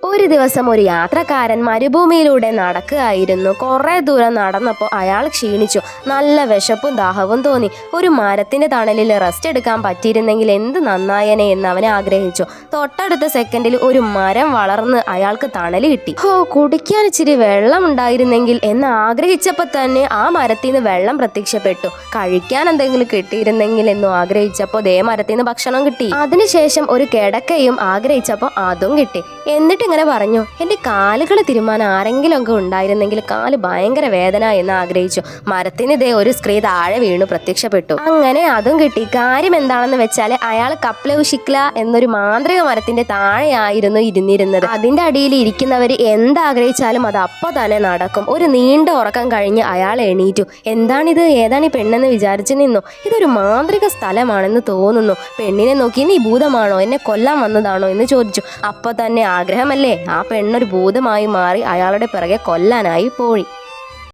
ഒരു ദിവസം ഒരു യാത്രക്കാരൻ മരുഭൂമിയിലൂടെ നടക്കുകയായിരുന്നു. കുറെ ദൂരം നടന്നപ്പോൾ അയാൾ ക്ഷീണിച്ചു. നല്ല വിശപ്പും ദാഹവും തോന്നി. ഒരു മരത്തിന്റെ തണലിൽ റെസ്റ്റ് എടുക്കാൻ പറ്റിയിരുന്നെങ്കിൽ എന്ത് നന്നായനെ എന്ന് അവൻ ആഗ്രഹിച്ചു. തൊട്ടടുത്ത സെക്കൻഡിൽ ഒരു മരം വളർന്ന് അയാൾക്ക് തണൽ കിട്ടി. കുടിക്കാൻ ഇച്ചിരി വെള്ളം ഉണ്ടായിരുന്നെങ്കിൽ എന്ന് ആഗ്രഹിച്ചപ്പോൾ തന്നെ ആ മരത്തിൽ നിന്ന് വെള്ളം പ്രത്യക്ഷപ്പെട്ടു. കഴിക്കാൻ എന്തെങ്കിലും കിട്ടിയിരുന്നെങ്കിൽ എന്നും ആഗ്രഹിച്ചപ്പോൾ ദേ മരത്തിൽ നിന്ന് ഭക്ഷണം കിട്ടി. അതിനുശേഷം ഒരു കിടക്കയും ആഗ്രഹിച്ചപ്പോൾ അതും കിട്ടി. എന്നിട്ട് ഇങ്ങനെ പറഞ്ഞു, എന്റെ കാലുകൾ തിരുമാൻ ആരെങ്കിലും ഒക്കെ ഉണ്ടായിരുന്നെങ്കിൽ, കാല് ഭയങ്കര വേദന എന്ന് ആഗ്രഹിച്ചു. മരത്തിന് ഇതേ ഒരു സ്ത്രീ താഴെ വീണു പ്രത്യക്ഷപ്പെട്ടു. അങ്ങനെ അതും കിട്ടി. കാര്യം എന്താണെന്ന് വെച്ചാൽ അയാൾ കപ്ലൗഷിക്ല എന്നൊരു മാന്ത്രിക മരത്തിന്റെ താഴെയായിരുന്നു ഇരുന്നിരുന്നത്. അതിന്റെ അടിയിൽ ഇരിക്കുന്നവർ എന്താഗ്രഹിച്ചാലും അത് അപ്പൊ തന്നെ നടക്കും. ഒരു നീണ്ട ഉറക്കം കഴിഞ്ഞ് അയാൾ എണീറ്റു. എന്താണിത്, ഏതാണ് ഈ പെണ്ണെന്ന് വിചാരിച്ചു നിന്നു. ഇതൊരു മാന്ത്രിക സ്ഥലമാണെന്ന് തോന്നുന്നു. പെണ്ണിനെ നോക്കി, നീ ഭൂതമാണോ, എന്നെ കൊല്ലാൻ വന്നതാണോ എന്ന് ചോദിച്ചു. അപ്പൊ തന്നെ ആഗ്രഹമല്ലേ, ആ പെണ്ണൊരു ഭൂതമായി മാറി അയാളുടെ പിറകെ കൊല്ലാനായി പോയി.